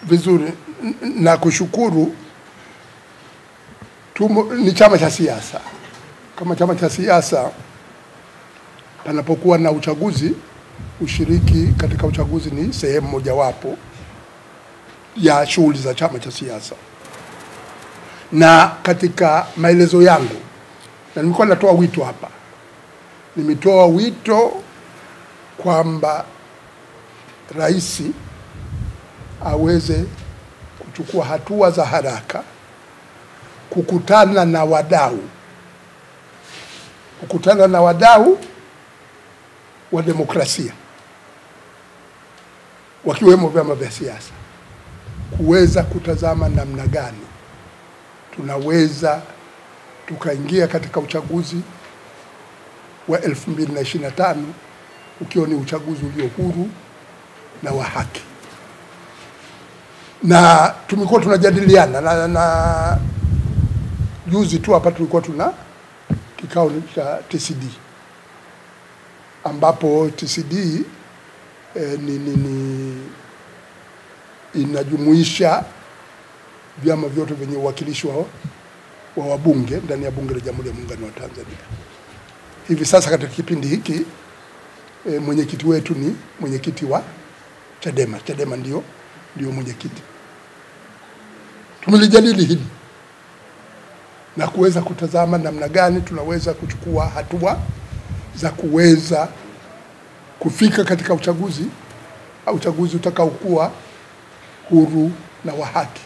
Vizuri na kushukuru. Ni chama cha siasa. Kama chama cha siasa, panapokuwa na uchaguzi, ushiriki katika uchaguzi ni sehemu mojawapo ya shughuli za chama cha siasa. Na katika maelezo yangu, na nilikuwa natoa wito hapa, nimetoa wito kwamba rais aweze kuchukua hatua za haraka, kukutana na wadau wa demokrasia, wakiwemo vyama vya siasa, kuweza kutazama namna gani tunaweza tukaingia katika uchaguzi wa 2025 ukiwa ni uchaguzi ulio huru na wa haki. Na tumekuwa tunajadiliana na juzi tu hapa tulikuwa tuna kikao cha TCD, ambapo TCD inajumuisha vyama vyote vyenye uwakilishi wa wabunge ndani ya bunge la Jamhuri ya Muungano wa Tanzania. Hivi sasa katika kipindi hiki mwenyekiti wetu ni mwenyekiti wa Chadema. Chadema ndio mwenyekiti. Tumelijadili hili na kuweza kutazama namna gani tunaweza kuchukua hatua za kuweza kufika katika uchaguzi utakaokuwa huru na wa haki.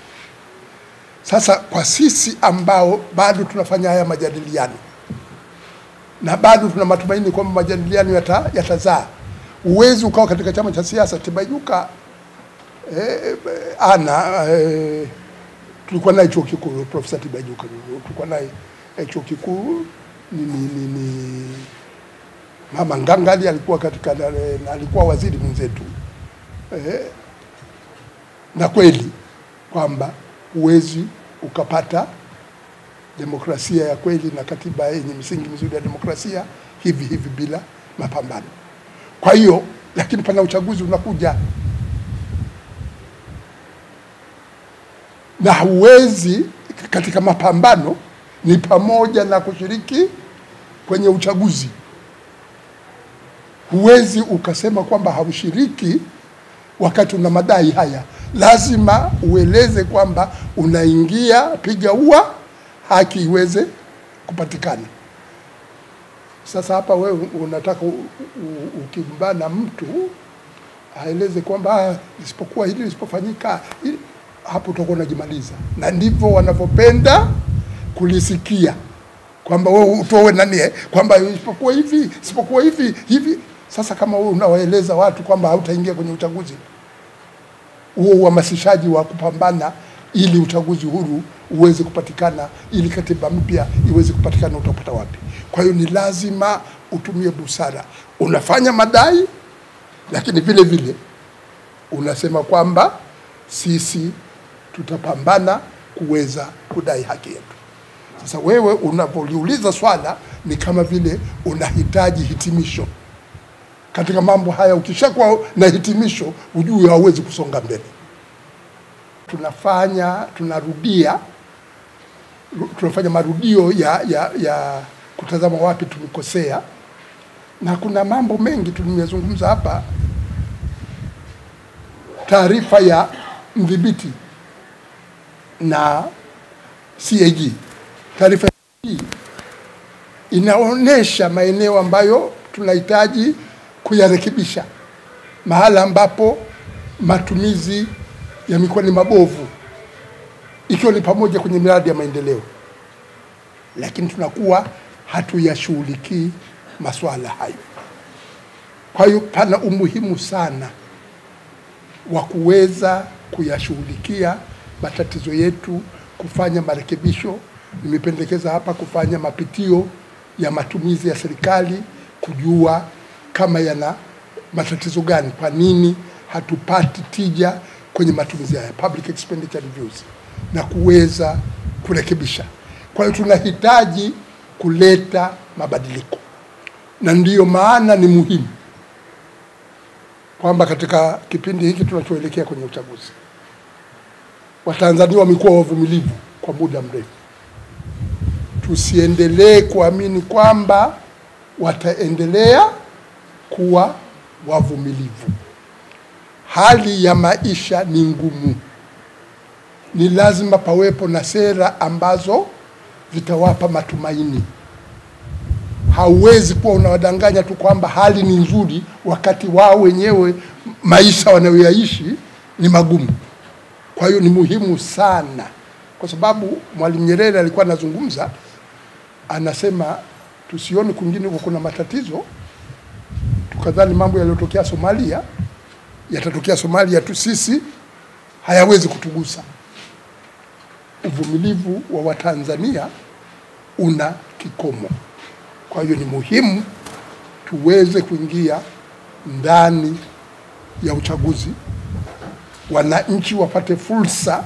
Sasa kwa sisi ambao bado tunafanya haya majadiliano na bado tuna matumaini kwamba majadiliano yatazaa, uwezi ukawa katika chama cha siasa. Tibaijuka tulikuwa naye chuo kikuu, Profesa Tibaijuka, tulikuwa naye chuo kikuu, ni Mama Ngangali alikuwa alikuwa waziri mwenzetu. Na kweli kwamba uwezi ukapata demokrasia ya kweli na katiba yenye misingi mizuri ya demokrasia hivi bila mapambano. Kwa hiyo, lakini pana uchaguzi unakuja, na huwezi katika mapambano ni pamoja na kushiriki kwenye uchaguzi. Huwezi ukasema kwamba haushiriki wakati una madai haya. Lazima ueleze kwamba unaingia piga ua, haki iweze kupatikana. Sasa hapa wewe unataka ukimbana mtu aeleze kwamba isipokuwa hili lisipofanyika, hapo utakuwa unajimaliza. Na ndivyo wanavyopenda kulisikia, kwamba wewe utoe nani kwamba isipokuwa hivi. Sasa kama wewe unawaeleza watu kwamba hautaingia kwenye uchaguzi, huo uhamasishaji wa kupambana ili uchaguzi huru uweze kupatikana, ili katiba mpya iweze kupatikana, utapata wapi? Kwa hiyo ni lazima utumie busara. Unafanya madai, lakini vile unasema kwamba sisi tutapambana kuweza kudai haki yetu. Sasa wewe unapoliuliza swala ni kama vile unahitaji hitimisho. Katika mambo haya ukishakuwa na hitimisho, ujue hauwezi kusonga mbele. Tunafanya marudio ya kutazama wapi tulikosea, na kuna mambo mengi tumezungumza hapa. Taarifa ya mdhibiti na CAG, taarifa hii inaonesha maeneo ambayo tunahitaji kuyarekebisha, mahala ambapo matumizi yamekuwa ni mabovu, ikiwa ni pamoja kwenye miradi ya maendeleo, lakini tunakuwa hatuyashughulikii masuala hayo. Kwa hiyo pana umuhimu sana wa kuweza kuyashughulikia matatizo yetu, kufanya marekebisho. Nimependekeza hapa kufanya mapitio ya matumizi ya serikali, kujua kama yana matatizo gani, kwa nini hatupati tija kwenye matumizi haya, public expenditure reviews, na kuweza kurekebisha. Kwa hiyo tunahitaji kuleta mabadiliko. Na ndiyo maana ni muhimu kwamba katika kipindi hiki tunachoelekea kwenye uchaguzi, Watanzania wamekuwa wavumilivu kwa muda mrefu. Tusiendelee kuamini kwamba wataendelea kuwa wavumilivu. Hali ya maisha ni ngumu. Ni lazima pawepo na sera ambazo zitawapa matumaini. Hauwezi kuwa unawadanganya tu kwamba hali ni nzuri wakati wao wenyewe maisha wanayoyaishi ni magumu. Kwa hiyo ni muhimu sana, kwa sababu Mwalimu Nyerere alikuwa anazungumza, anasema tusione kwingine kuna matatizo tukadhani mambo yaliyotokea Somalia yatatokea Somalia tu, sisi hayawezi kutugusa. Uvumilivu wa Watanzania una kikomo. Kwa hiyo ni muhimu tuweze kuingia ndani ya uchaguzi, wananchi wapate fursa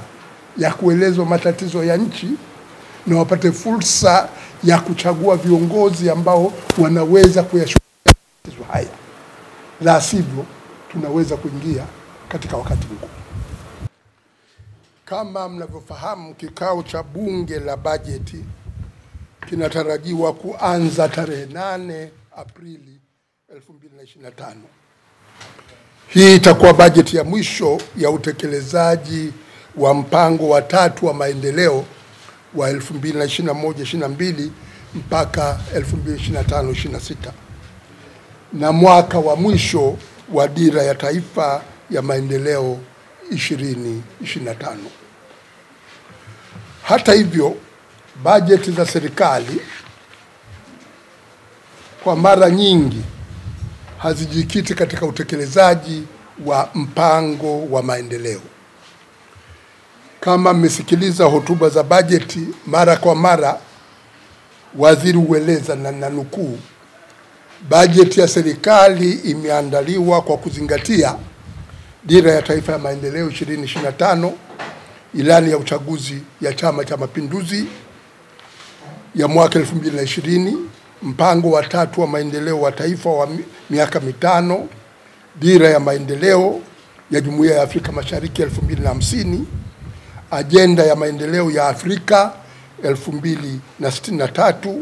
ya kuelezwa matatizo ya nchi na wapate fursa ya kuchagua viongozi ambao wanaweza kuyashughulikia matatizo haya. La sivyo tunaweza kuingia katika wakati mgumu. Kama mnavyofahamu, kikao cha bunge la bajeti kinatarajiwa kuanza tarehe 8 Aprili 2025. Hii itakuwa bajeti ya mwisho ya utekelezaji wa mpango wa 3 wa maendeleo wa 2021-22 mpaka 2025-26 na mwaka wa mwisho wa dira ya taifa ya maendeleo 2025. Hata hivyo, bajeti za serikali kwa mara nyingi hazijikiti katika utekelezaji wa mpango wa maendeleo. Kama mmesikiliza hotuba za bajeti mara kwa mara, waziri hueleza na nanukuu, bajeti ya serikali imeandaliwa kwa kuzingatia dira ya taifa ya maendeleo 2025, ilani ya uchaguzi ya Chama cha Mapinduzi ya mwaka 2020, mpango wa 3 wa maendeleo wa taifa wa miaka 5, dira ya maendeleo ya Jumuiya ya Afrika Mashariki 2050, ajenda ya maendeleo ya Afrika 2063,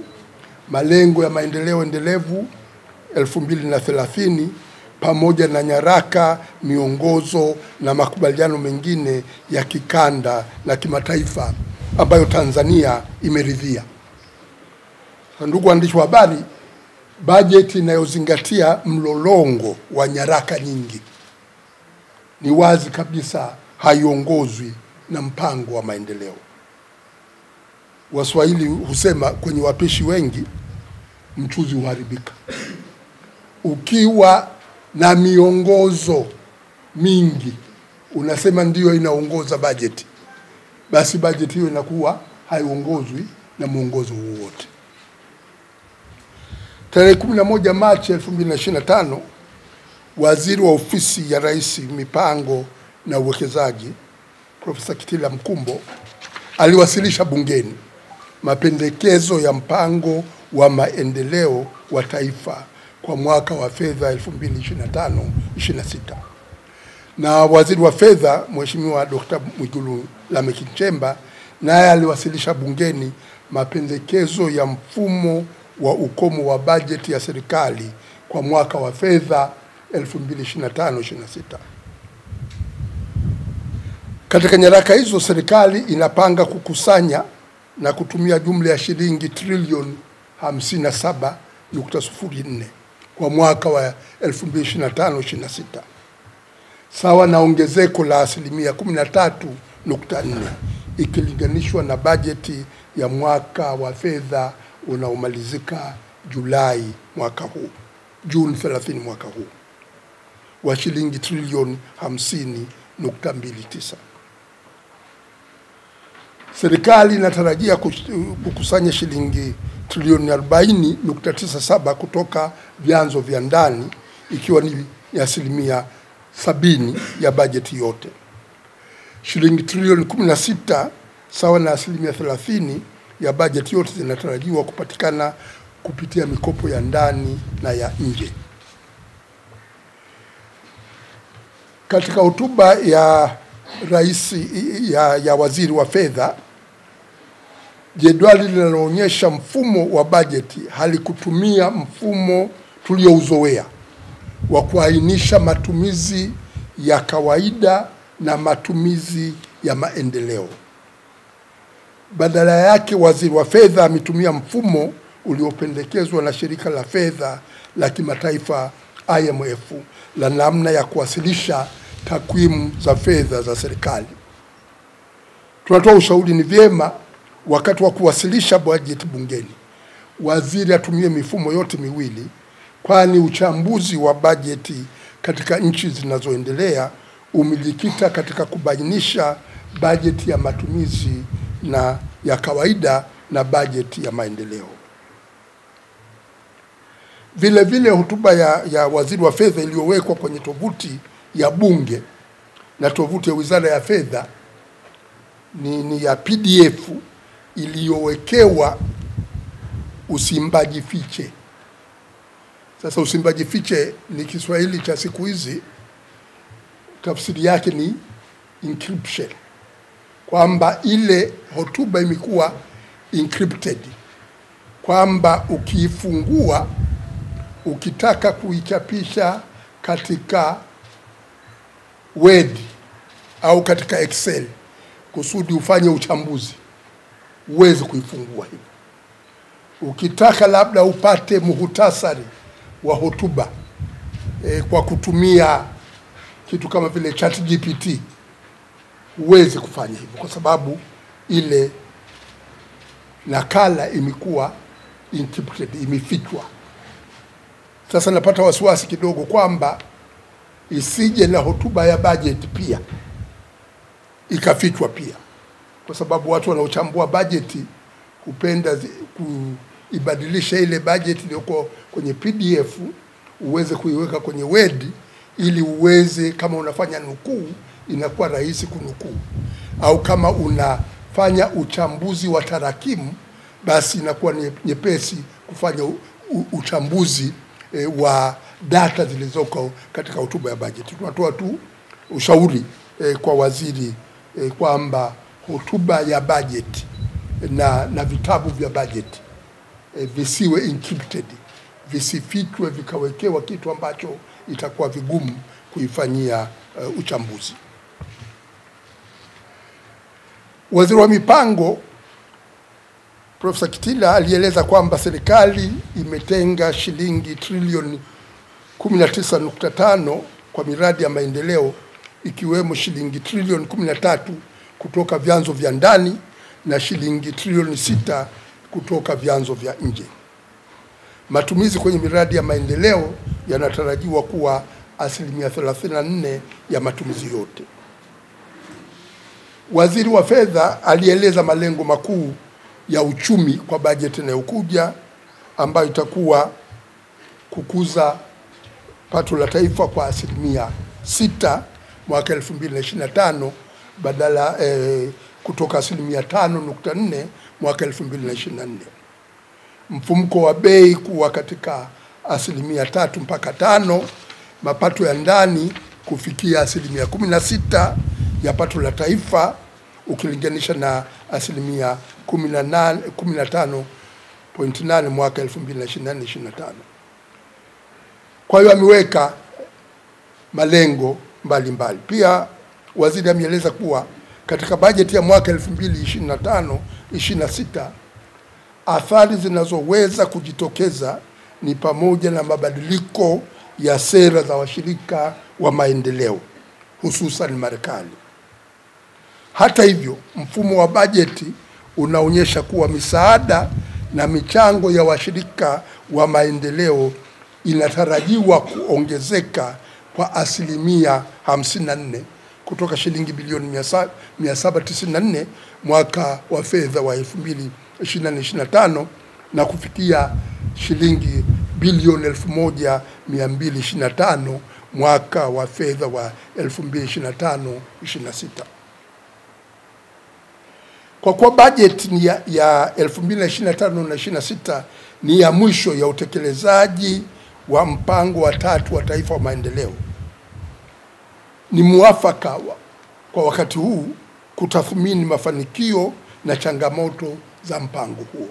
malengo ya maendeleo endelevu 2030, pamoja na nyaraka, miongozo na makubaliano mengine ya kikanda na kimataifa ambayo Tanzania imeridhia. Ndugu waandishi wa habari, bajeti inayozingatia mlolongo wa nyaraka nyingi ni wazi kabisa haiongozwi na mpango wa maendeleo. Waswahili husema kwenye wapishi wengi mchuzi huharibika. Ukiwa na miongozo mingi unasema ndiyo inaongoza bajeti, basi bajeti hiyo inakuwa haiongozwi na mwongozo wowote. Tarehe 11 Machi 2025, waziri wa ofisi ya Rais mipango na uwekezaji Profesa Kitila Mkumbo aliwasilisha bungeni mapendekezo ya mpango wa maendeleo wa taifa kwa mwaka wa fedha 2025-26. Na waziri wa fedha Mheshimiwa Dr. Mwigulu Lameck Nchemba naye aliwasilisha bungeni mapendekezo ya mfumo wa ukomo wa bajeti ya serikali kwa mwaka wa fedha 2025-26. Katika nyaraka hizo, serikali inapanga kukusanya na kutumia jumla ya shilingi trilioni 57.04 kwa mwaka wa 2025-26, sawa na ongezeko la 13.4 ikilinganishwa na bajeti ya mwaka wa fedha unaomalizika Julai mwaka huu, Juni 30 mwaka huu, wa shilingi trilioni 50.29. Serikali inatarajia kukusanya shilingi trilioni 40.97 kutoka vyanzo vya ndani, ikiwa ni asilimia 70 ya bajeti yote. Shilingi trilioni 16 sawa na asilimia 30 ya bajeti yote zinatarajiwa kupatikana kupitia mikopo ya ndani na ya nje. Katika hotuba ya rais ya waziri wa fedha, jedwali linaloonyesha mfumo wa bajeti halikutumia mfumo tuliouzoea wa kuainisha matumizi ya kawaida na matumizi ya maendeleo. Badala yake, waziri wa fedha ametumia mfumo uliopendekezwa na shirika la fedha la kimataifa IMF la namna ya kuwasilisha takwimu za fedha za serikali. Tunatoa ushauri ni vyema wakati wa kuwasilisha bajeti bungeni, waziri atumie mifumo yote miwili, kwani uchambuzi wa bajeti katika nchi zinazoendelea umejikita katika kubainisha bajeti ya matumizi na ya kawaida na bajeti ya maendeleo. Vile vile hotuba ya waziri wa fedha iliyowekwa kwenye tovuti ya bunge na tovuti ya wizara ya fedha ni ya PDF iliyowekewa usimbaji fiche. Sasa usimbaji fiche ni Kiswahili cha siku hizi, tafsiri yake ni encryption, kwamba ile hotuba imekuwa encrypted, kwamba ukiifungua ukitaka kuichapisha katika Word au katika Excel kusudi ufanye uchambuzi, uweze kuifungua hivi. Ukitaka labda upate muhtasari wa hotuba kwa kutumia kitu kama vile ChatGPT, uweze kufanya hivyo, kwa sababu ile nakala imekuwa encrypted, imefichwa. Sasa napata wasiwasi kidogo kwamba isije na hotuba ya budget pia ikafichwa pia, kwa sababu watu wanaochambua bajeti hupenda kuibadilisha ile bajeti iliyoko kwenye PDF uweze kuiweka kwenye Word, ili uweze, kama unafanya nukuu inakuwa rahisi kunukuu, au kama unafanya uchambuzi wa tarakimu basi inakuwa nyepesi kufanya uchambuzi wa data zilizoko katika hotuba ya bajeti. Tunatoa tu ushauri kwa waziri kwamba hotuba ya bajeti na vitabu vya bajeti visiwe encrypted, visifichwe vikawekewa kitu ambacho itakuwa vigumu kuifanyia uchambuzi. Waziri wa mipango Profesa Kitila alieleza kwamba serikali imetenga shilingi trilioni 19.5 kwa miradi ya maendeleo, ikiwemo shilingi trilioni 13 kutoka vyanzo vya ndani na shilingi trilioni 6 kutoka vyanzo vya nje. Matumizi kwenye miradi ya maendeleo yanatarajiwa kuwa 34% ya matumizi yote. Waziri wa fedha alieleza malengo makuu ya uchumi kwa bajeti inayokuja, ambayo itakuwa kukuza pato la taifa kwa 6% mwaka 2025 badala kutoka 5.4% mwaka 2024. Mfumuko wa bei kuwa katika 3% mpaka 5%, mapato ya ndani kufikia 16% ya pato la taifa ukilinganisha na 15.8 mwaka 2024-2025. Kwa hiyo ameweka malengo mbalimbali. Pia waziri ameeleza kuwa katika bajeti ya mwaka 2025-26 athari zinazoweza kujitokeza ni pamoja na mabadiliko ya sera za washirika wa maendeleo, hususan Marekani. Hata hivyo, mfumo wa bajeti unaonyesha kuwa misaada na michango ya washirika wa maendeleo inatarajiwa kuongezeka kwa 54% kutoka shilingi bilioni 794 mwaka wa fedha wa 2024-2025 na kufikia shilingi bilioni 1225 mwaka wa fedha wa 2025-26. Kwa kuwa bajeti ya 2025 na 26 ni ya mwisho ya utekelezaji wa mpango wa 3 wa taifa wa maendeleo. Ni muafaka kwa wakati huu kutathmini mafanikio na changamoto za mpango huo.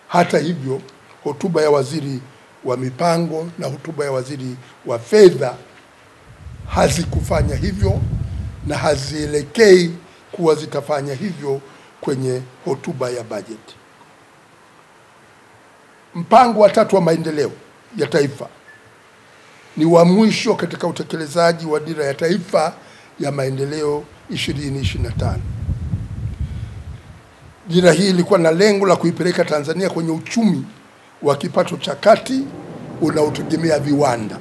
Hata hivyo, hotuba ya waziri wa mipango na hotuba ya waziri wa fedha hazikufanya hivyo na hazielekei kuwa zitafanya hivyo kwenye hotuba ya bajeti. Mpango wa 3 wa maendeleo ya taifa ni wa mwisho katika utekelezaji wa dira ya taifa ya maendeleo 2025. Dira hii ilikuwa na lengo la kuipeleka Tanzania kwenye uchumi wa kipato cha kati unaotegemea viwanda.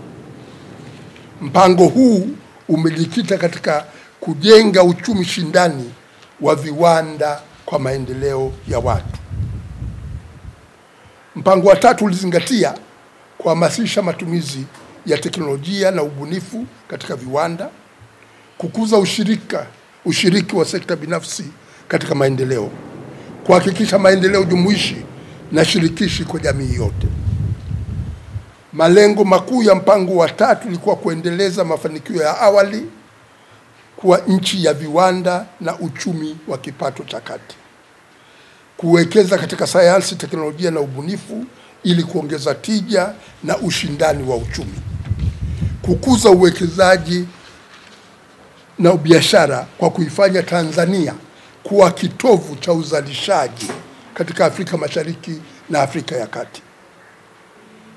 Mpango huu umejikita katika kujenga uchumi shindani wa viwanda kwa maendeleo ya watu. Mpango wa 3 ulizingatia kuhamasisha matumizi ya teknolojia na ubunifu katika viwanda, kukuza ushiriki wa sekta binafsi katika maendeleo, kuhakikisha maendeleo jumuishi na shirikishi kwa jamii yote. Malengo makuu ya mpango wa 3 ilikuwa kuendeleza mafanikio ya awali kuwa nchi ya viwanda na uchumi wa kipato cha kati, kuwekeza katika sayansi, teknolojia na ubunifu ili kuongeza tija na ushindani wa uchumi, kukuza uwekezaji na biashara kwa kuifanya Tanzania kuwa kitovu cha uzalishaji katika Afrika Mashariki na Afrika ya Kati,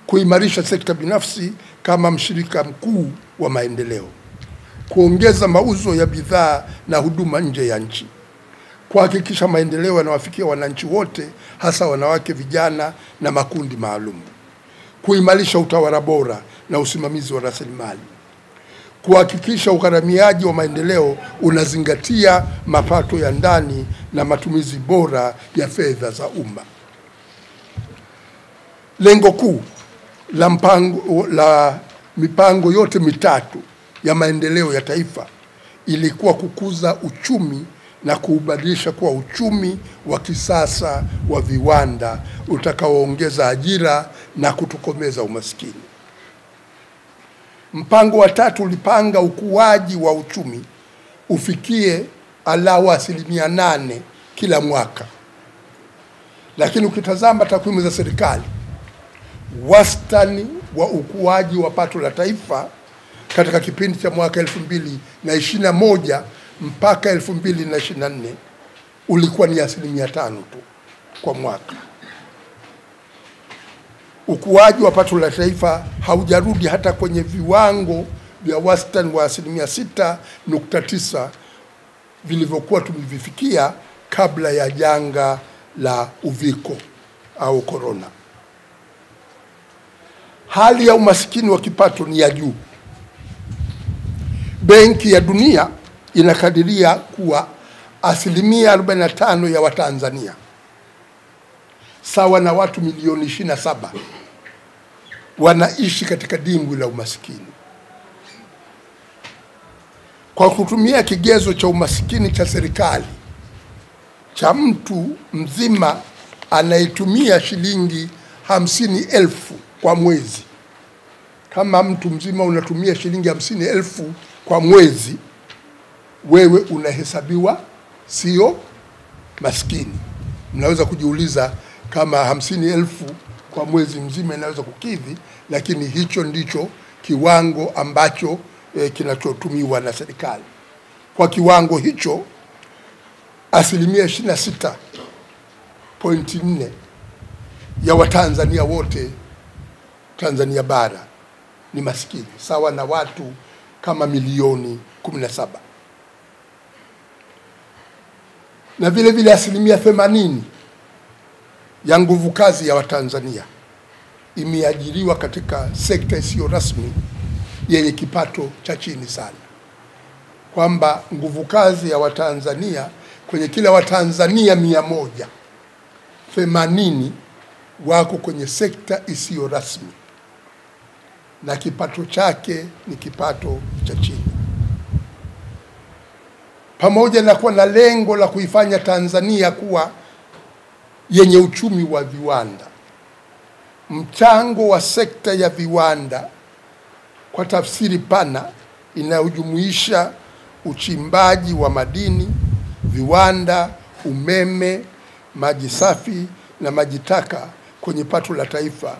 kuimarisha sekta binafsi kama mshirika mkuu wa maendeleo, kuongeza mauzo ya bidhaa na huduma nje ya nchi, kuhakikisha maendeleo yanawafikia wananchi wote, hasa wanawake, vijana na makundi maalum, kuimarisha utawala bora na usimamizi wa rasilimali, kuhakikisha ugharamiaji wa maendeleo unazingatia mapato ya ndani na matumizi bora ya fedha za umma. Lengo kuu la mipango yote 3 ya maendeleo ya taifa ilikuwa kukuza uchumi na kuubadilisha kuwa uchumi wa kisasa wa viwanda utakaoongeza ajira na kutokomeza umaskini. Mpango wa 3 ulipanga ukuaji wa uchumi ufikie angalau 8% kila mwaka. Lakini ukitazama takwimu za serikali, wastani wa ukuaji wa pato la taifa katika kipindi cha mwaka 2021 mpaka 2024 ulikuwa ni 5% tu kwa mwaka. Ukuaji wa pato la taifa haujarudi hata kwenye viwango vya wastani wa 6.9 vilivyokuwa tumevifikia kabla ya janga la uviko au corona. Hali ya umasikini wa kipato ni ya juu. Benki ya Dunia inakadiria kuwa 45% ya Watanzania, sawa na watu milioni 27, wanaishi katika dimbwi la umasikini. Kwa kutumia kigezo cha umasikini cha serikali cha mtu mzima anayetumia shilingi 50,000 kwa mwezi, kama mtu mzima unatumia shilingi 50,000 kwa mwezi, wewe unahesabiwa sio maskini. Mnaweza kujiuliza kama 50,000 kwa mwezi mzima inaweza kukidhi, lakini hicho ndicho kiwango ambacho kinachotumiwa na serikali. Kwa kiwango hicho 26.4 ya Watanzania wote Tanzania bara ni maskini, sawa na watu kama milioni 17. Na vile vile 80% ya nguvu kazi ya Watanzania imeajiriwa katika sekta isiyo rasmi yenye kipato cha chini sana, kwamba nguvu kazi ya Watanzania kwenye kila Watanzania 100, 80 wako kwenye sekta isiyo rasmi na kipato chake ni kipato cha chini. Pamoja na kuwa na lengo la kuifanya Tanzania kuwa yenye uchumi wa viwanda, mchango wa sekta ya viwanda kwa tafsiri pana inayojumuisha uchimbaji wa madini, viwanda, umeme, maji safi na maji taka kwenye pato la taifa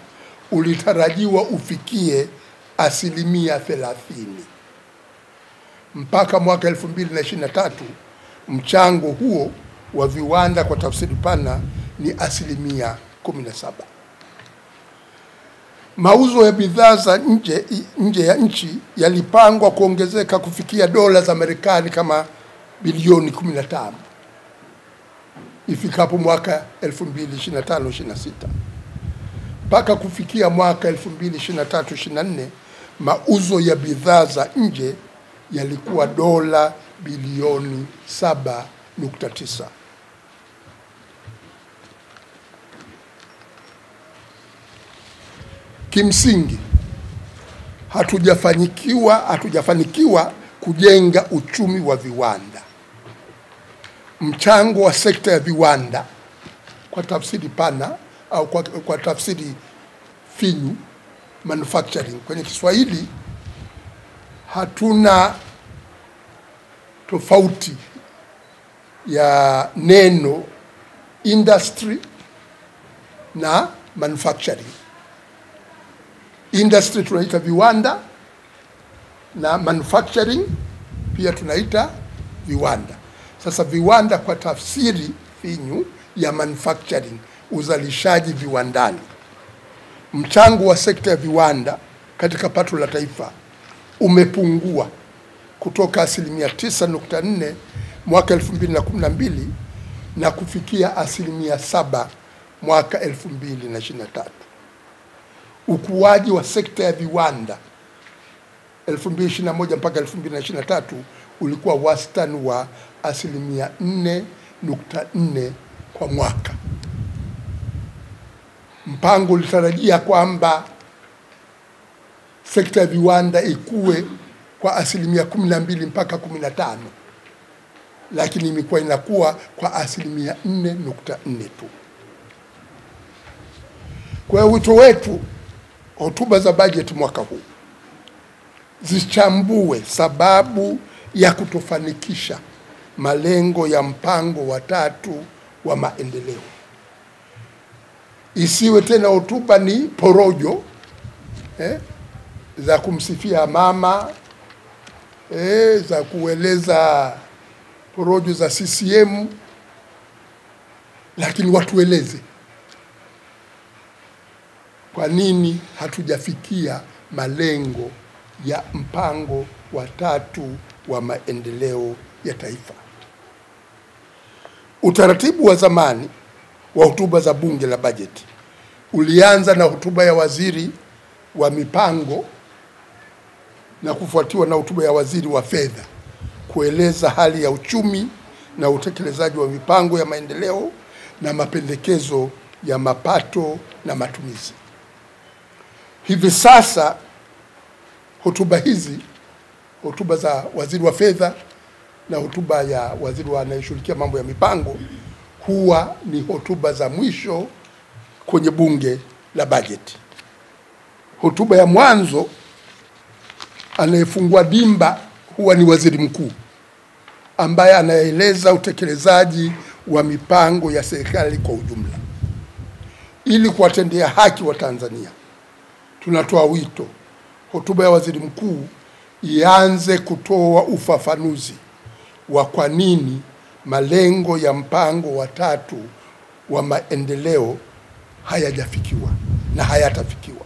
ulitarajiwa ufikie 30%. Mpaka mwaka 2023 mchango huo wa viwanda kwa tafsiri pana ni 17%. Mauzo ya bidhaa za nje ya nchi yalipangwa kuongezeka kufikia dola za Marekani kama bilioni 15 ifikapo mwaka 2025-26. Mpaka kufikia mwaka 2023-24 mauzo ya bidhaa za nje yalikuwa dola bilioni 7.9. Kimsingi hatujafanikiwa kujenga uchumi wa viwanda. Mchango wa sekta ya viwanda kwa tafsiri pana au kwa tafsiri finyu, manufacturing kwenye Kiswahili, hatuna tofauti ya neno industry na manufacturing. Industry tunaita viwanda na manufacturing pia tunaita viwanda. Sasa viwanda kwa tafsiri finyu ya manufacturing, uzalishaji viwandani. Mchango wa sekta ya viwanda katika pato la taifa umepungua kutoka 9.4% mwaka 2012 na kufikia 7% mwaka 2023. Ukuaji wa sekta ya viwanda 2021 mpaka 2023 ulikuwa wastani wa 4.4% kwa mwaka. Mpango ulitarajia kwamba sekta ya viwanda ikue kwa 12% mpaka 15%, lakini imekuwa inakuwa kwa 4.4% tu. Kwa hiyo wito wetu, hotuba za bajeti mwaka huu zichambue sababu ya kutofanikisha malengo ya mpango wa 3 wa maendeleo. Isiwe tena hotuba ni porojo za kumsifia mama, za kueleza porojo za CCM, lakini watueleze kwa nini hatujafikia malengo ya mpango wa 3 wa maendeleo ya taifa. Utaratibu wa zamani wa hotuba za bunge la bajeti ulianza na hotuba ya waziri wa mipango na kufuatiwa na hotuba ya waziri wa fedha kueleza hali ya uchumi na utekelezaji wa mipango ya maendeleo na mapendekezo ya mapato na matumizi. Hivi sasa hotuba hizi, hotuba za waziri wa fedha na hotuba ya waziri anayeshughulikia mambo ya mipango, huwa ni hotuba za mwisho kwenye bunge la bajeti. Hotuba ya mwanzo anayefungua dimba huwa ni waziri mkuu, ambaye anaeleza utekelezaji wa mipango ya serikali kwa ujumla. Ili kuwatendea haki wa Tanzania, tunatoa wito hotuba ya waziri mkuu ianze kutoa ufafanuzi wa kwa nini malengo ya mpango wa 3 wa maendeleo hayajafikiwa na hayatafikiwa.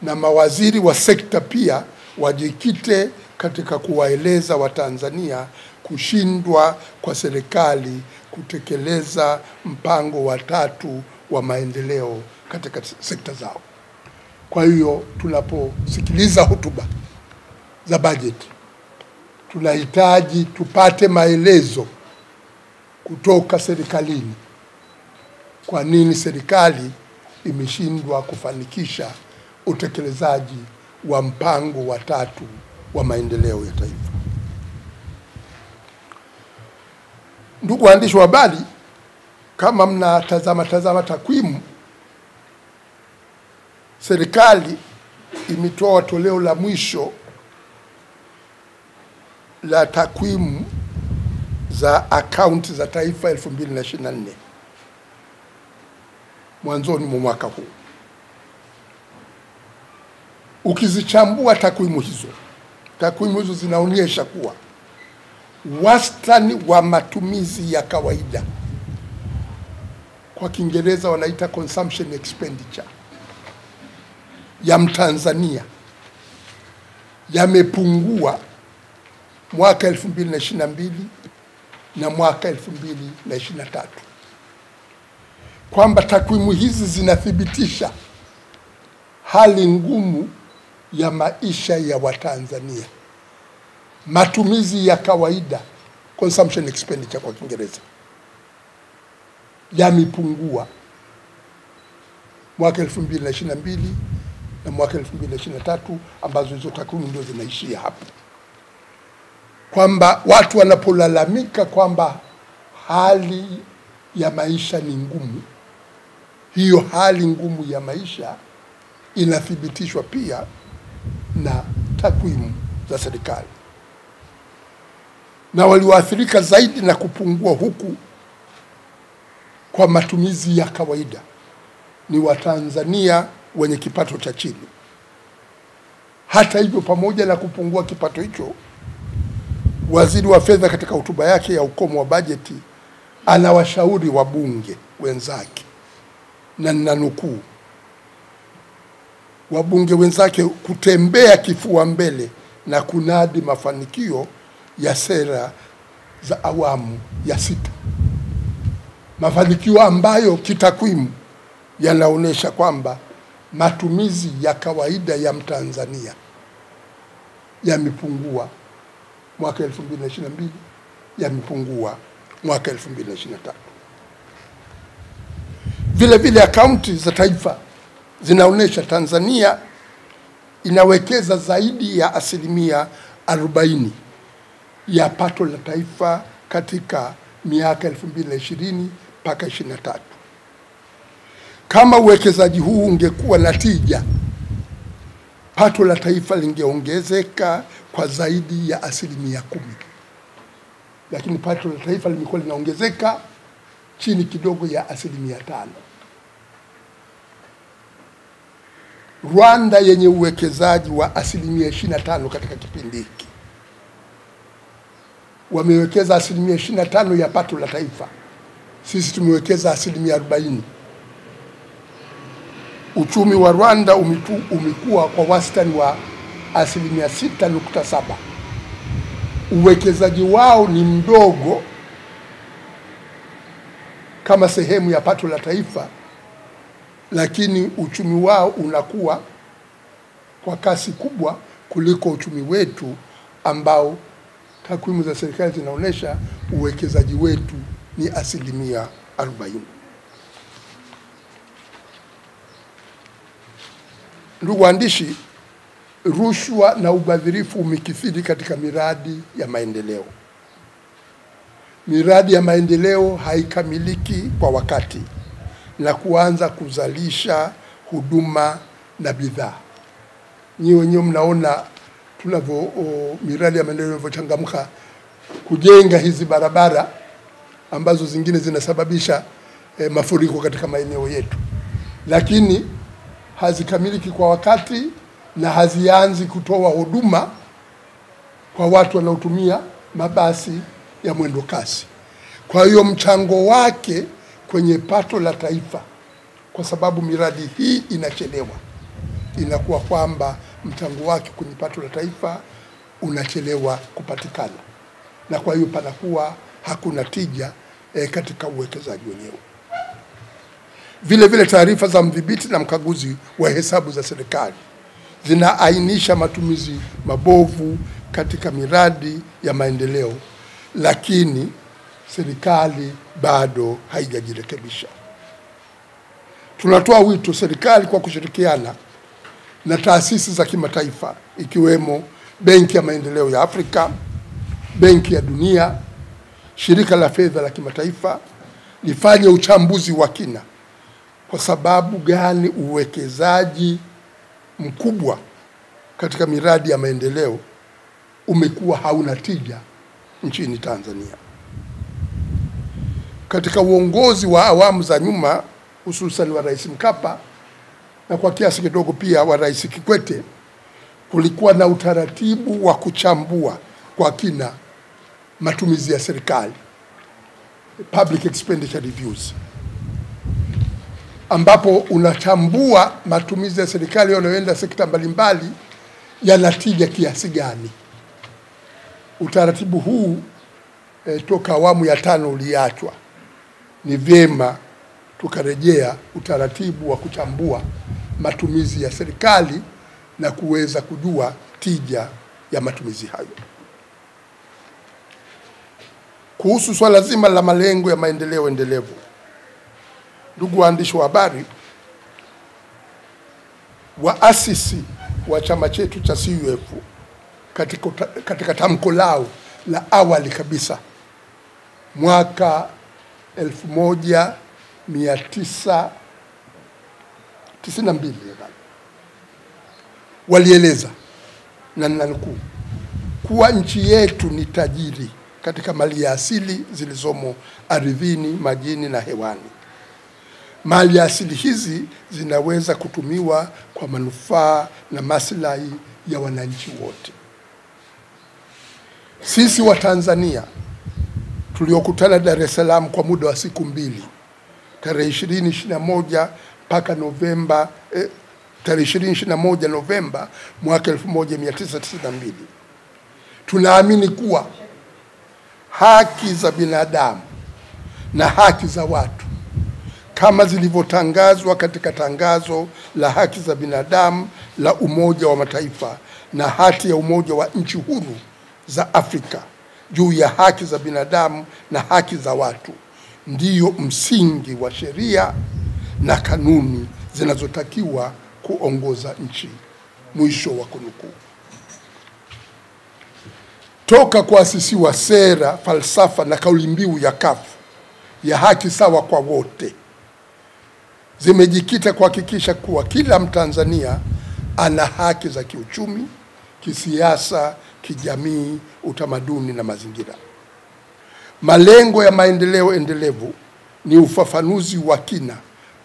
Na mawaziri wa sekta pia wajikite katika kuwaeleza Watanzania kushindwa kwa serikali kutekeleza mpango wa 3 wa maendeleo katika sekta zao. Kwa hiyo tunaposikiliza hotuba za bajeti, tunahitaji tupate maelezo kutoka serikalini kwa nini serikali imeshindwa kufanikisha utekelezaji wa mpango wa 3 wa maendeleo ya taifa. Ndugu waandishi wa habari, kama mnatazama takwimu, serikali imetoa toleo la mwisho la takwimu za akaunti za taifa 2024 mwanzoni mwa mwaka huu. Ukizichambua takwimu hizo zinaonyesha kuwa wastani wa matumizi ya kawaida, kwa Kiingereza wanaita consumption expenditure, ya Mtanzania yamepungua mwaka 2022 na mwaka 2023, kwamba takwimu hizi zinathibitisha hali ngumu ya maisha ya Watanzania. Matumizi ya kawaida, consumption expenditure kwa Kiingereza, yamepungua mwaka 2022 na mwaka 2023, ambazo hizo takwimu ndio zinaishia hapo. Kwamba watu wanapolalamika kwamba hali ya maisha ni ngumu, hiyo hali ngumu ya maisha inathibitishwa pia na takwimu za serikali. Na walioathirika zaidi na kupungua huku kwa matumizi ya kawaida ni Watanzania wenye kipato cha chini. Hata hivyo, pamoja na kupungua kipato hicho, Waziri wa Fedha katika hotuba yake ya ukomo wa bajeti anawashauri wabunge wenzake, na ninanukuu, wabunge wenzake kutembea kifua mbele na kunadi mafanikio ya sera za awamu ya 6. Mafanikio ambayo kitakwimu yanaonesha kwamba matumizi ya kawaida ya Mtanzania yamepungua mwaka 2022, yamepungua mwaka 2023. Vile vile akaunti za taifa zinaonesha Tanzania inawekeza zaidi ya 40% ya pato la taifa katika miaka 2020 mpaka 23. Kama uwekezaji huu ungekuwa na tija, pato la taifa lingeongezeka kwa zaidi ya 10%. Lakini pato la taifa limekuwa linaongezeka chini kidogo ya 5%. Rwanda yenye uwekezaji wa 25% katika kipindi hiki, wamewekeza 25% ya pato la taifa. Sisi tumewekeza 40%. Uchumi wa Rwanda umekuwa kwa wastani wa 6.7%. Uwekezaji wao ni mdogo kama sehemu ya pato la taifa, lakini uchumi wao unakuwa kwa kasi kubwa kuliko uchumi wetu, ambao takwimu za serikali zinaonesha uwekezaji wetu ni 40%. Ndugu waandishi, rushwa na ubadhirifu umekithiri katika miradi ya maendeleo. Miradi ya maendeleo haikamiliki kwa wakati na kuanza kuzalisha huduma na bidhaa. Nyinyi wenyewe mnaona miradi ya maendeleo inavyochangamka kujenga hizi barabara ambazo zingine zinasababisha mafuriko katika maeneo yetu, lakini hazikamiliki kwa wakati na hazianzi kutoa huduma kwa watu wanaotumia mabasi ya mwendo kasi. Kwa hiyo mchango wake kwenye pato la taifa, kwa sababu miradi hii inachelewa, inakuwa kwamba mchango wake kwenye pato la taifa unachelewa kupatikana, na kwa hiyo panakuwa hakuna tija katika uwekezaji wenyewe. Vile vile taarifa za mdhibiti na mkaguzi wa hesabu za serikali zinaainisha matumizi mabovu katika miradi ya maendeleo, lakini serikali bado haijajirekebisha. Tunatoa wito serikali kwa kushirikiana na taasisi za kimataifa ikiwemo Benki ya Maendeleo ya Afrika, Benki ya Dunia, Shirika la Fedha la Kimataifa lifanye uchambuzi wa kina. Kwa sababu gani uwekezaji mkubwa katika miradi ya maendeleo umekuwa hauna tija nchini Tanzania. Katika uongozi wa awamu za nyuma, hususan wa Rais Mkapa na kwa kiasi kidogo pia wa Rais Kikwete, kulikuwa na utaratibu wa kuchambua kwa kina matumizi ya serikali, public expenditure reviews, ambapo unachambua matumizi ya serikali yanayoenda sekta mbalimbali yanatija kiasi gani. Utaratibu huu toka awamu ya 5 uliachwa. Ni vyema tukarejea utaratibu wa kuchambua matumizi ya serikali na kuweza kujua tija ya matumizi hayo. Kuhusu swala zima la malengo ya maendeleo endelevu, ndugu waandishi wa habari, waasisi wa chama chetu cha CUF katika tamko lao la awali kabisa mwaka 1992 walieleza, na ninanukuu, kuwa nchi yetu ni tajiri katika mali ya asili zilizomo ardhini, majini na hewani. Mali ya asili hizi zinaweza kutumiwa kwa manufaa na maslahi ya wananchi wote. Sisi wa Tanzania tuliokutana Dar es Salaam kwa muda wa siku 2, tarehe 20-21 mpaka Novemba, tarehe 20-21 Novemba mwaka 1992, tunaamini kuwa haki za binadamu na haki za watu kama zilivyotangazwa katika tangazo la haki za binadamu la Umoja wa Mataifa na hati ya Umoja wa Nchi Huru za Afrika juu ya haki za binadamu na haki za watu ndiyo msingi wa sheria na kanuni zinazotakiwa kuongoza nchi. Mwisho wa kunukuu. Toka kuasisiwa sera, falsafa na kauli mbiu ya CUF ya haki sawa kwa wote zimejikita kuhakikisha kuwa kila Mtanzania ana haki za kiuchumi, kisiasa, kijamii, utamaduni na mazingira. Malengo ya maendeleo endelevu ni ufafanuzi wa kina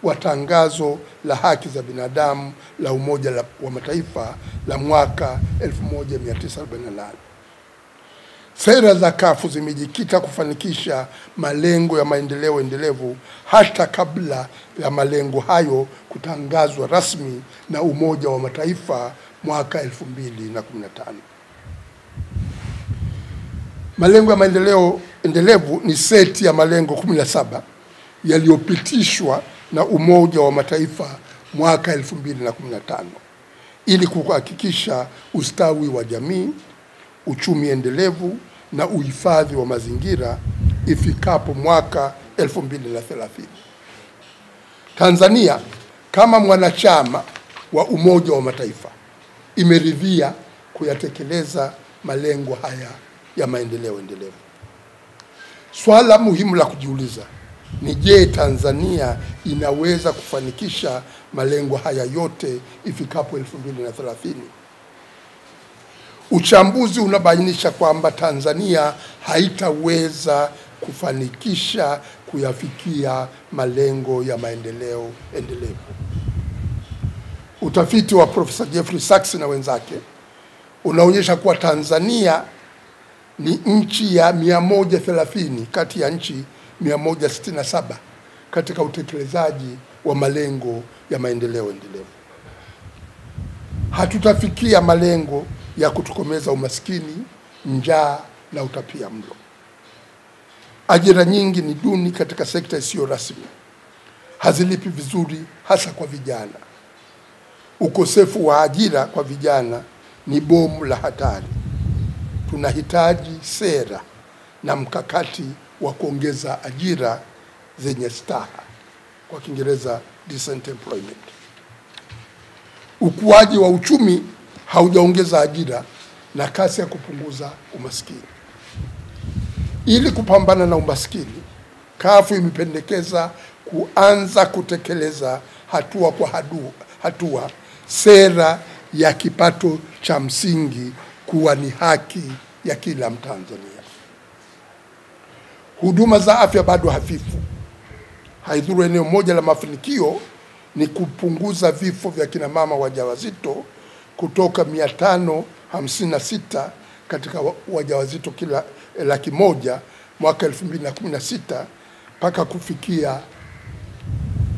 wa tangazo la haki za binadamu la Umoja wa Mataifa la mwaka 1948. Sera za CUF zimejikita kufanikisha malengo ya maendeleo endelevu hata kabla ya malengo hayo kutangazwa rasmi na Umoja wa Mataifa mwaka 2015. Malengo ya maendeleo endelevu ni seti ya malengo 17 yaliyopitishwa na Umoja wa Mataifa mwaka 2015 ili kuhakikisha ustawi wa jamii, uchumi endelevu na uhifadhi wa mazingira ifikapo mwaka 2030. Tanzania kama mwanachama wa Umoja wa Mataifa imeridhia kuyatekeleza malengo haya ya maendeleo endelevu. Swala muhimu la kujiuliza ni je, Tanzania inaweza kufanikisha malengo haya yote ifikapo 2030? Uchambuzi unabainisha kwamba Tanzania haitaweza kufanikisha kuyafikia malengo ya maendeleo endelevu. Utafiti wa Profesa Jeffrey Sachs na wenzake unaonyesha kuwa Tanzania ni nchi ya 130 kati ya nchi 167 katika utekelezaji wa malengo ya maendeleo endelevu. Hatutafikia malengo ya kutokomeza umaskini, njaa na utapiamlo. Ajira nyingi ni duni katika sekta isiyo rasmi. Hazilipi vizuri hasa kwa vijana. Ukosefu wa ajira kwa vijana ni bomu la hatari. Tunahitaji sera na mkakati wa kuongeza ajira zenye staha, kwa Kiingereza decent employment. Ukuaji wa uchumi haujaongeza ajira na kasi ya kupunguza umaskini. Ili kupambana na umaskini, CUF imependekeza kuanza kutekeleza hatua kwa hatua sera ya kipato cha msingi kuwa ni haki ya kila Mtanzania. Huduma za afya bado hafifu. Haidhuru eneo moja la mafanikio ni kupunguza vifo vya kina mama wajawazito kutoka 556 katika wajawazito kila 100,000 mwaka 2016 mpaka kufikia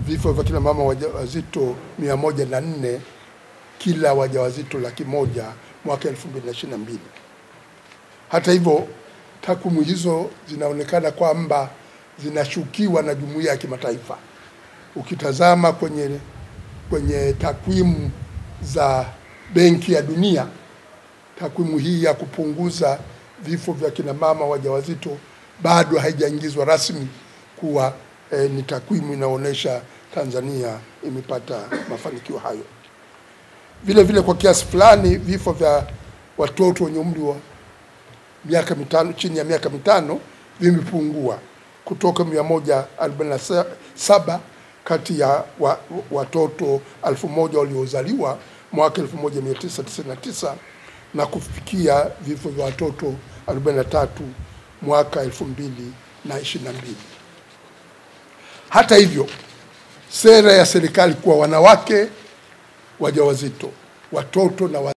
vifo vya kina mama wajawazito 104 kila wajawazito 100,000 mwaka 2022. Hata hivyo, takwimu hizo zinaonekana kwamba zinashukiwa na jumuiya ya kimataifa. Ukitazama kwenye takwimu za Benki ya Dunia, takwimu hii ya kupunguza vifo vya kina mama wajawazito bado haijaingizwa rasmi kuwa ni takwimu inaonyesha Tanzania imepata mafanikio hayo. Vile vile kwa kiasi fulani vifo vya watoto wenye umri wa miaka mitano, chini ya miaka mitano vimepungua kutoka 147 kati ya watoto 1000 waliozaliwa mwaka 1999 na kufikia vifo vya watoto 43 mwaka 2022. Hata hivyo, sera ya serikali kwa wanawake wajawazito, watoto na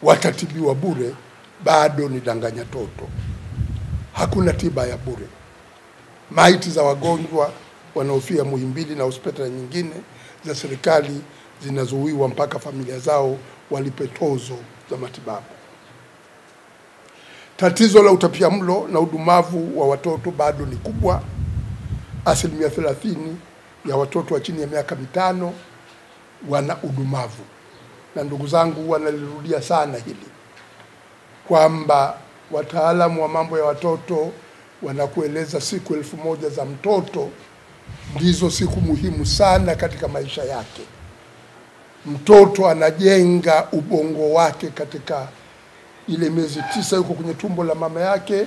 watatibiwa bure bado ni danganya toto. Hakuna tiba ya bure. Maiti za wagonjwa wanaofia Muhimbili na hospitali nyingine za serikali zinazuiwa mpaka familia zao walipe tozo za matibabu. Tatizo la utapiamlo na udumavu wa watoto bado ni kubwa. 30% ya watoto wa chini ya miaka 5 wana udumavu. Na ndugu zangu, wanalirudia sana hili kwamba wataalamu wa mambo ya watoto wanakueleza siku 1000 za mtoto ndizo siku muhimu sana katika maisha yake. Mtoto anajenga ubongo wake katika ile miezi 9 yuko kwenye tumbo la mama yake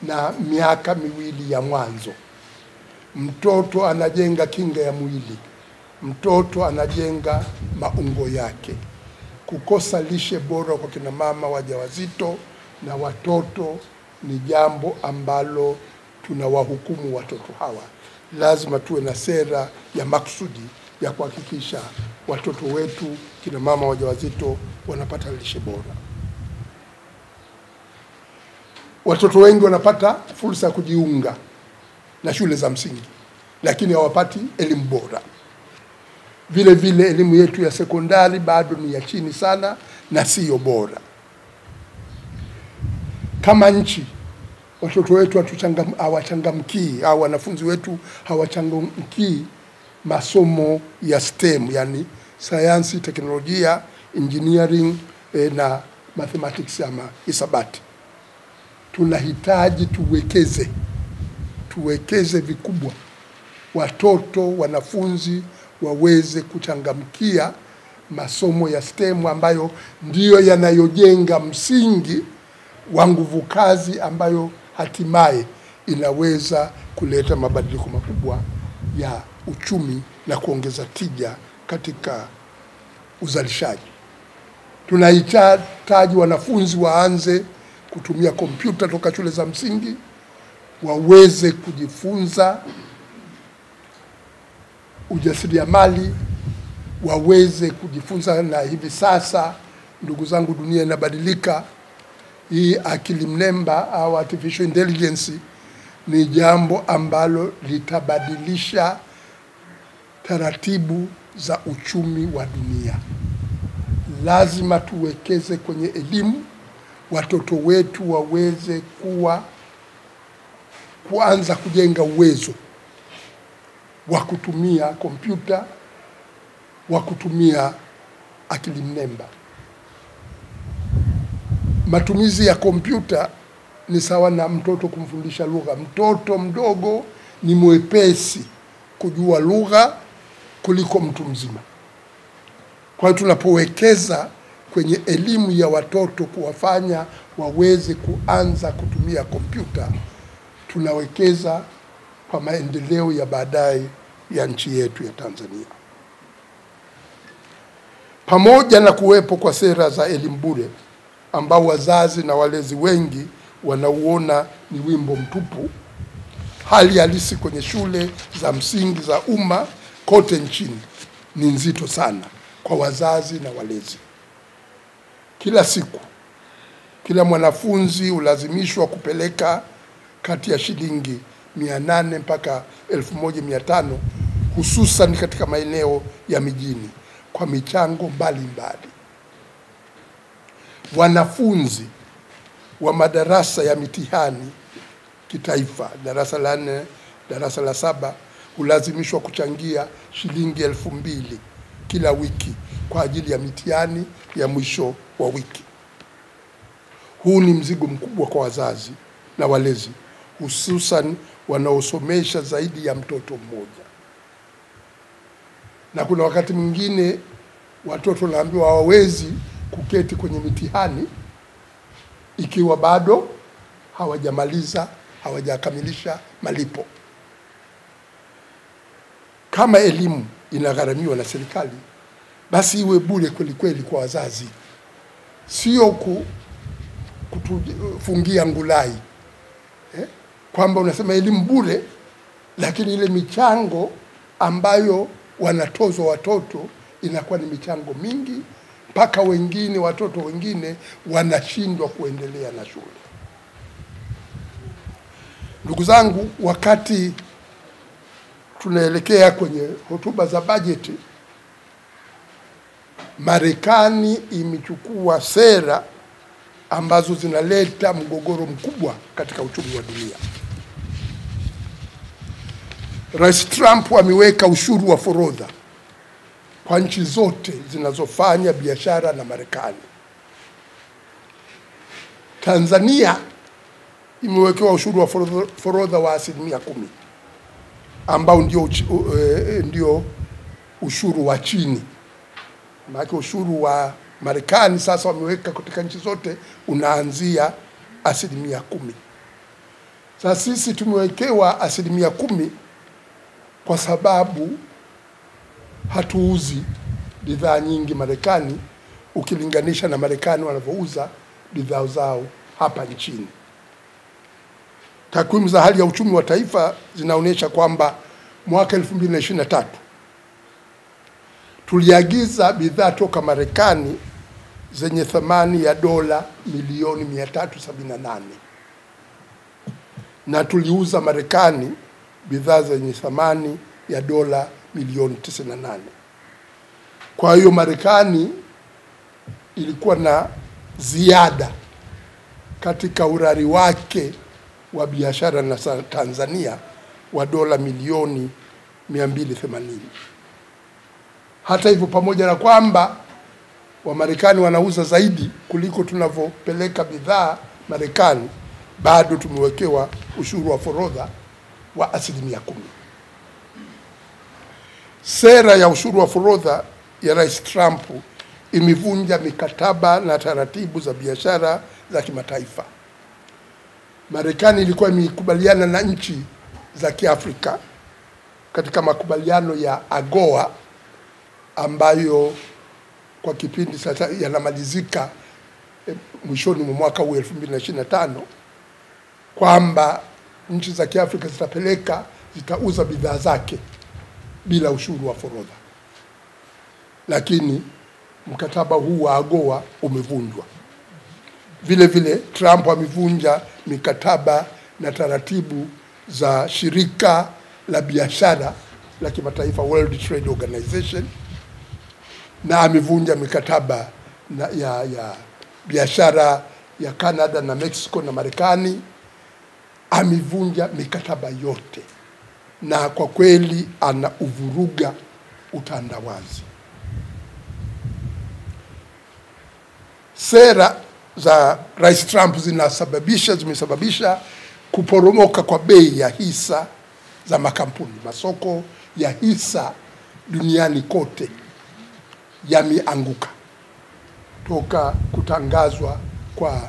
na miaka 2 ya mwanzo. Mtoto anajenga kinga ya mwili. Mtoto anajenga maungo yake. Kukosa lishe bora kwa kina mama wajawazito na watoto ni jambo ambalo tunawahukumu watoto hawa. Lazima tuwe na sera ya maksudi ya kuhakikisha watoto wetu kina mama wajawazito wanapata lishe bora. Watoto wengi wanapata fursa ya kujiunga na shule za msingi, lakini hawapati elimu bora. Vile vile elimu yetu ya sekondari bado ni ya chini sana na siyo bora. Kama nchi, watoto wetu hawachangamkii, au wanafunzi wetu hawachangamkii masomo ya STEM, yani sayansi, teknolojia, engineering na mathematics ama hisabati. Tunahitaji tuwekeze vikubwa watoto, wanafunzi waweze kuchangamkia masomo ya STEM ambayo ndiyo yanayojenga msingi wa nguvu kazi ambayo hatimaye inaweza kuleta mabadiliko makubwa ya uchumi na kuongeza tija katika uzalishaji. Tunahitaji wanafunzi waanze kutumia kompyuta toka shule za msingi, waweze kujifunza ujasiriamali, waweze kujifunza. Na hivi sasa, ndugu zangu, dunia inabadilika. Hii akili mnemba au artificial intelligence ni jambo ambalo litabadilisha taratibu za uchumi wa dunia. Lazima tuwekeze kwenye elimu, watoto wetu waweze kuanza kujenga uwezo wa kutumia kompyuta, wa kutumia akili mnemba. Matumizi ya kompyuta ni sawa na mtoto kumfundisha lugha. Mtoto mdogo ni mwepesi kujua lugha kuliko mtu mzima. Kwa hiyo tunapowekeza kwenye elimu ya watoto, kuwafanya waweze kuanza kutumia kompyuta, tunawekeza kwa maendeleo ya baadaye ya nchi yetu ya Tanzania. Pamoja na kuwepo kwa sera za elimu bure ambao wazazi na walezi wengi wanauona ni wimbo mtupu, hali halisi kwenye shule za msingi za umma kote nchini ni nzito sana kwa wazazi na walezi. Kila siku, kila mwanafunzi ulazimishwa kupeleka kati ya shilingi 800 mpaka 1500, hususan katika maeneo ya mijini, kwa michango mbalimbali. Wanafunzi wa madarasa ya mitihani kitaifa, darasa la 4, darasa la 7, hulazimishwa kuchangia shilingi 2000 kila wiki kwa ajili ya mitihani ya mwisho wa wiki. Huu ni mzigo mkubwa kwa wazazi na walezi, hususan wanaosomesha zaidi ya mtoto mmoja. Na kuna wakati mwingine watoto naambiwa hawawezi kuketi kwenye mitihani ikiwa bado hawajakamilisha malipo. Kama elimu inagharamiwa na serikali, basi iwe bure kweli kweli kwa wazazi, sio kutufungia ngulai kwamba unasema elimu bure, lakini ile michango ambayo wanatozwa watoto inakuwa ni michango mingi, mpaka watoto wengine wanashindwa kuendelea na shule. Ndugu zangu, wakati tunaelekea kwenye hotuba za bajeti, Marekani imechukua sera ambazo zinaleta mgogoro mkubwa katika uchumi wa dunia. Rais Trump ameweka ushuru wa forodha kwa nchi zote zinazofanya biashara na Marekani. Tanzania imewekewa ushuru wa forodha wa 10%, ambao ndio ushuru wa chini. Maana ushuru wa Marekani sasa wameweka katika nchi zote unaanzia 10%. Sasa sisi tumewekewa 10% kwa sababu hatuuzi bidhaa nyingi Marekani ukilinganisha na Marekani wanavyouza bidhaa zao hapa nchini. Takwimu za hali ya uchumi wa taifa zinaonyesha kwamba mwaka 2023 tuliagiza bidhaa toka Marekani zenye thamani ya dola milioni 378 na tuliuza Marekani bidhaa zenye thamani ya dola milioni 98. Kwa hiyo Marekani ilikuwa na ziada katika urari wake wa biashara na Tanzania wa dola milioni 280. Hata hivyo, pamoja na kwamba Wamarekani wanauza zaidi kuliko tunavyopeleka bidhaa Marekani, bado tumewekewa ushuru wa forodha wa 10%. Sera ya ushuru wa forodha ya Rais Trump imevunja mikataba na taratibu za biashara za kimataifa. Marekani ilikuwa imekubaliana na nchi za Kiafrika katika makubaliano ya AGOA ambayo kwa kipindi sasa yanamalizika mwishoni mwa mwaka huu 2025, kwamba nchi za Kiafrika zitauza bidhaa zake bila ushuru wa forodha. Lakini mkataba huu wa AGOA umevunjwa. Vile vile Trump amevunja mikataba na taratibu za shirika la biashara la kimataifa World Trade Organization, na amevunja mikataba ya biashara ya Canada na Mexico na Marekani. Amevunja mikataba yote, na kwa kweli ana uvuruga utandawazi. Sera za Rais Trump zimesababisha kuporomoka kwa bei ya hisa za makampuni. Masoko ya hisa duniani kote yameanguka toka kutangazwa kwa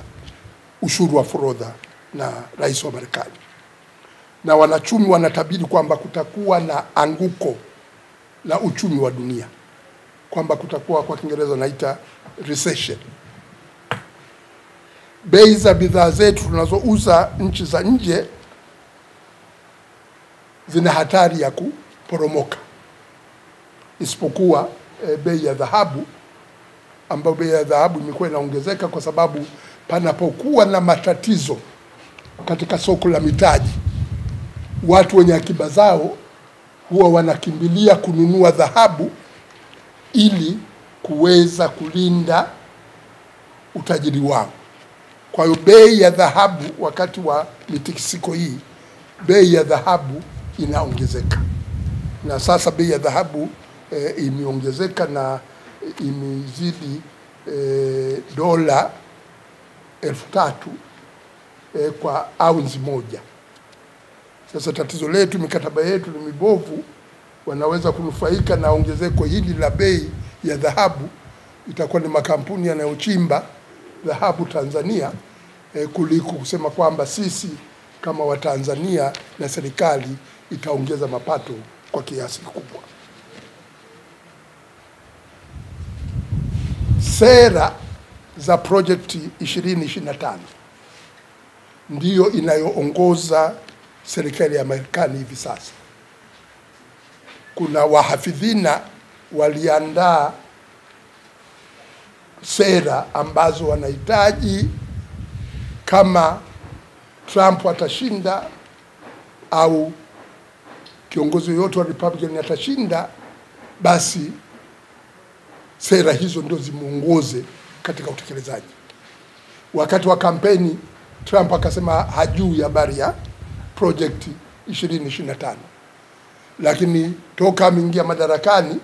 ushuru wa forodha na rais wa Marekani, na wanachumi wanatabiri kwamba kutakuwa na anguko la uchumi wa dunia. kwamba kutakuwa kwa Kiingereza naita recession. Bei za bidhaa zetu tunazouza nchi za nje zina hatari ya kuporomoka, isipokuwa bei ya dhahabu, ambayo bei ya dhahabu imekuwa inaongezeka kwa sababu panapokuwa na matatizo katika soko la mitaji, watu wenye akiba zao huwa wanakimbilia kununua dhahabu ili kuweza kulinda utajiri wao. Kwa hiyo bei ya dhahabu wakati wa mitikisiko hii, bei ya dhahabu inaongezeka. Na sasa bei ya dhahabu imeongezeka na imezidi dola 3,000 kwa ounce moja. Sasa tatizo letu, mikataba yetu ni mibovu. Wanaweza kunufaika na ongezeko hili la bei ya dhahabu itakuwa ni makampuni yanayochimba dhahabu Tanzania, kuliko kusema kwamba sisi kama Watanzania na serikali itaongeza mapato kwa kiasi kikubwa. Sera za project 2025 ndiyo inayoongoza serikali ya Marekani hivi sasa. Kuna wahafidhina waliandaa sera ambazo wanahitaji, kama Trump atashinda au kiongozi yoyote wa Republican atashinda, basi sera hizo ndio zimuongoze katika utekelezaji. Wakati wa kampeni Trump akasema hajui habari ya project 2025, lakini toka ameingia madarakani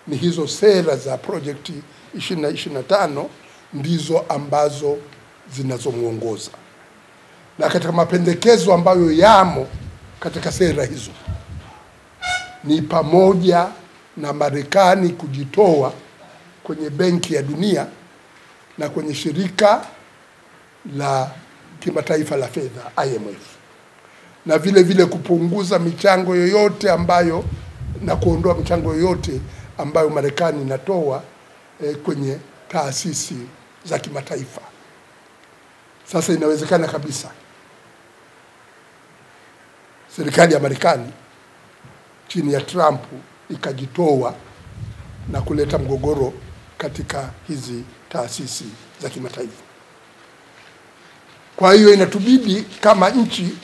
ni hizo sera za project 2025 ndizo ambazo zinazomuongoza. Na katika mapendekezo ambayo yamo katika sera hizo ni pamoja na Marekani kujitoa kwenye Benki ya Dunia na kwenye shirika la kimataifa la fedha IMF, na vile vile kupunguza michango yoyote ambayo na kuondoa michango yoyote ambayo Marekani inatoa kwenye taasisi za kimataifa. Sasa inawezekana kabisa serikali ya Marekani chini ya Trump ikajitoa na kuleta mgogoro katika hizi taasisi za kimataifa. Kwa hiyo inatubidi kama nchi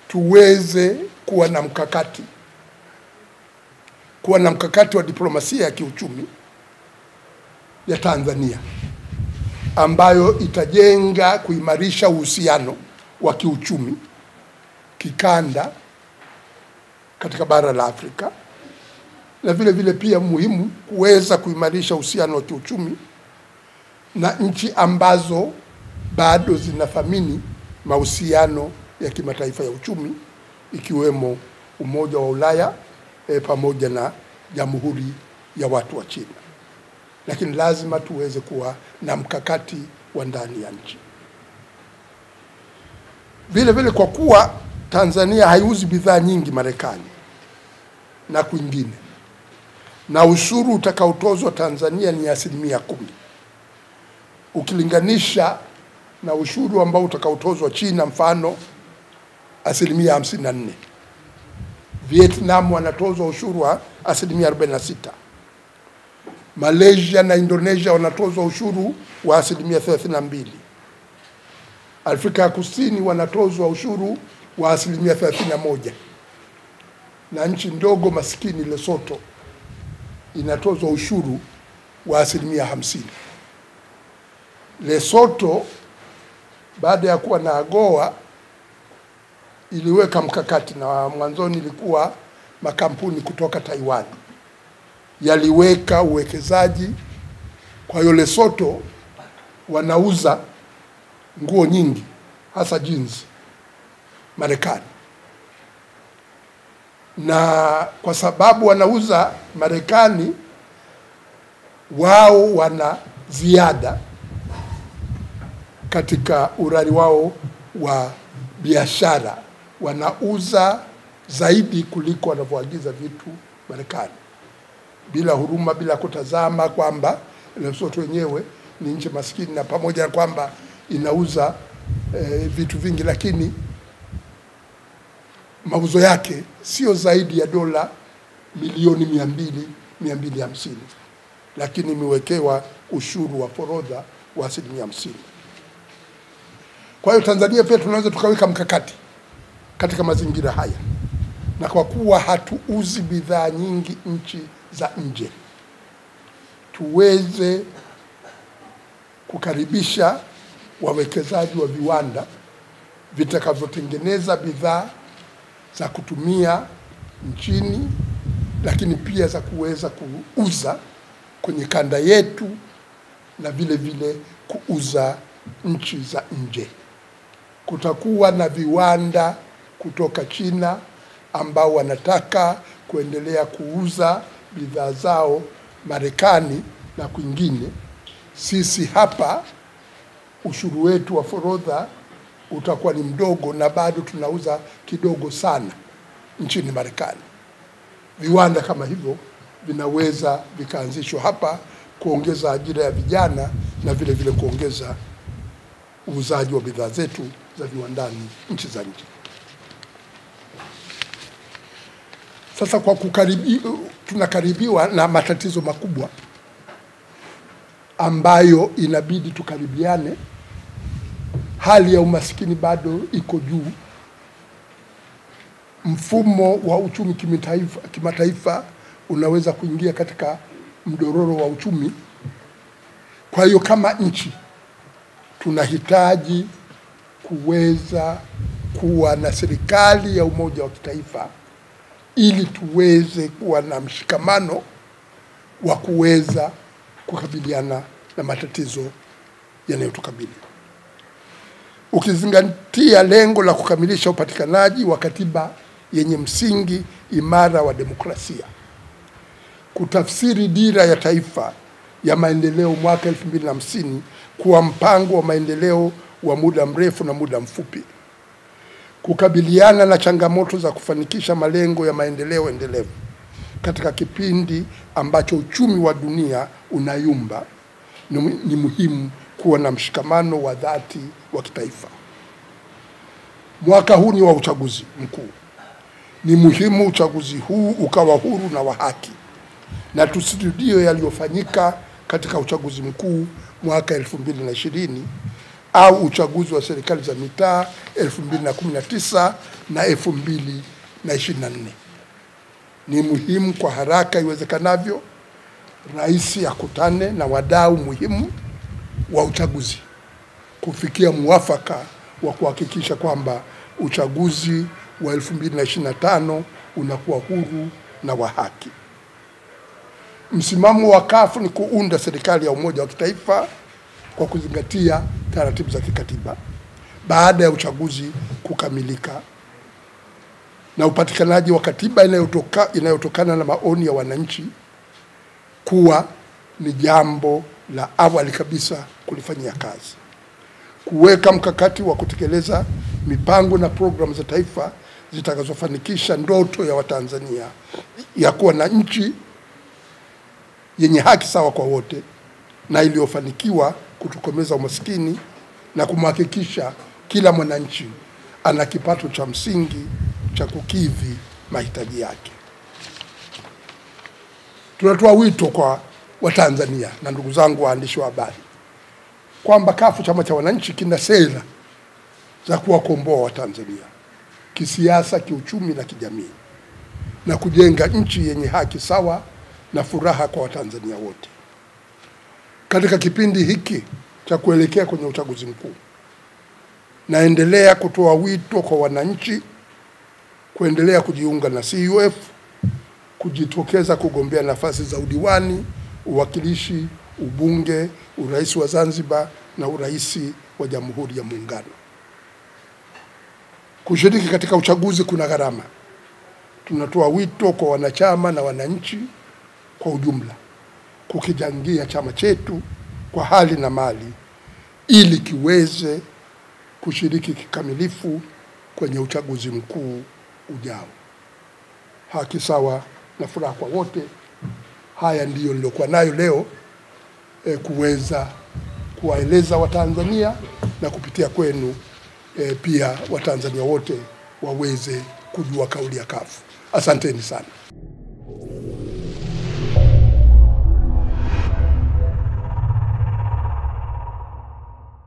tuweze kuwa na mkakati wa diplomasia ya kiuchumi ya Tanzania ambayo itajenga kuimarisha uhusiano wa kiuchumi kikanda katika bara la Afrika, na vile vile pia muhimu kuweza kuimarisha uhusiano wa kiuchumi na nchi ambazo bado zinathamini mahusiano ya kimataifa ya uchumi, ikiwemo Umoja wa Ulaya pamoja na Jamhuri ya Watu wa China. Lakini lazima tuweze kuwa na mkakati wa ndani ya nchi. Vile vile kwa kuwa Tanzania haiuzi bidhaa nyingi Marekani na kwingine, na ushuru utakaotozwa Tanzania ni 10%, ukilinganisha na ushuru ambao utakaotozwa China, mfano 54%. Vietnam wanatozwa ushuru wa 46%. Malaysia na Indonesia wanatozwa ushuru wa 32%. Afrika ya Kusini wanatozwa ushuru wa 31%. Na nchi ndogo maskini Lesotho inatozwa ushuru wa 50%. Lesotho baada ya kuwa na AGOA iliweka mkakati, na mwanzoni ilikuwa makampuni kutoka Taiwan yaliweka uwekezaji. Kwa hiyo Lesotho wanauza nguo nyingi hasa jeans Marekani, na kwa sababu wanauza Marekani, wao wana ziada katika urari wao wa biashara, wanauza zaidi kuliko wanavyoagiza vitu Marekani. bila huruma, bila kutazama kwamba Lesotho wenyewe ni nchi maskini, na pamoja na kwamba inauza vitu vingi, lakini mauzo yake sio zaidi ya dola milioni 200-250, lakini imewekewa ushuru wa forodha wa 50%. Kwa hiyo Tanzania pia tunaweza tukaweka mkakati katika mazingira haya, na kwa kuwa hatuuzi bidhaa nyingi nchi za nje, tuweze kukaribisha wawekezaji wa viwanda vitakavyotengeneza bidhaa za kutumia nchini, lakini pia za kuweza kuuza kwenye kanda yetu na vile vile kuuza nchi za nje. Kutakuwa na viwanda kutoka China ambao wanataka kuendelea kuuza bidhaa zao Marekani na kwingine. Sisi hapa ushuru wetu wa forodha utakuwa ni mdogo, na bado tunauza kidogo sana nchini Marekani. Viwanda kama hivyo vinaweza vikaanzishwa hapa kuongeza ajira ya vijana na vile vile kuongeza uuzaji wa bidhaa zetu za viwandani nchi za nje. Sasa kwa tunakaribiwa na matatizo makubwa ambayo inabidi tukaribiane. Hali ya umaskini bado iko juu. Mfumo wa uchumi kimataifa unaweza kuingia katika mdororo wa uchumi. Kwa hiyo kama nchi tunahitaji kuweza kuwa na serikali ya umoja wa kitaifa ili tuweze kuwa na mshikamano wa kuweza kukabiliana na matatizo yanayotukabili. Ukizingatia lengo la kukamilisha upatikanaji wa katiba yenye msingi imara wa demokrasia, kutafsiri dira ya taifa ya maendeleo mwaka 2050 kuwa mpango wa maendeleo wa muda mrefu na muda mfupi, kukabiliana na changamoto za kufanikisha malengo ya maendeleo endelevu katika kipindi ambacho uchumi wa dunia unayumba, ni muhimu kuwa na mshikamano wa dhati wa kitaifa. Mwaka huu ni wa uchaguzi mkuu. Ni muhimu uchaguzi huu ukawa huru na wa haki, na tusirudie yaliyofanyika katika uchaguzi mkuu mwaka 2020 au uchaguzi wa serikali za mitaa 2019 na 2024. Ni muhimu kwa haraka iwezekanavyo rais akutane na wadau muhimu wa uchaguzi kufikia muafaka wa kuhakikisha kwamba uchaguzi wa 2025 unakuwa huru na wa haki. Msimamo wa CUF ni kuunda serikali ya umoja wa kitaifa kwa kuzingatia taratibu za kikatiba baada ya uchaguzi kukamilika, na upatikanaji wa katiba inayotokana na maoni ya wananchi kuwa ni jambo la awali kabisa kulifanyia kazi. Kuweka mkakati wa kutekeleza mipango na programu za taifa zitakazofanikisha ndoto ya Watanzania ya kuwa na nchi yenye haki sawa kwa wote na iliyofanikiwa kutokomeza umaskini na kumhakikisha kila mwananchi ana kipato cha msingi cha kukidhi mahitaji yake. Tunatoa wito kwa Watanzania na ndugu zangu waandishi wa habari kwamba CUF, chama cha wananchi, kina sera za kuwakomboa Watanzania kisiasa, kiuchumi na kijamii, na kujenga nchi yenye haki sawa na furaha kwa Watanzania wote. Katika kipindi hiki cha kuelekea kwenye uchaguzi mkuu, naendelea kutoa wito kwa wananchi kuendelea kujiunga na CUF, kujitokeza kugombea nafasi za udiwani, uwakilishi, ubunge, urais wa Zanzibar na urais wa Jamhuri ya Muungano. Kushiriki katika uchaguzi kuna gharama. Tunatoa wito kwa wanachama na wananchi kwa ujumla kukichangia chama chetu kwa hali na mali ili kiweze kushiriki kikamilifu kwenye uchaguzi mkuu ujao. Haki sawa na furaha kwa wote. Haya ndiyo nilokuwa nayo leo kuweza kuwaeleza Watanzania na kupitia kwenu pia Watanzania wote waweze kujua kauli ya CUF. Asanteni sana.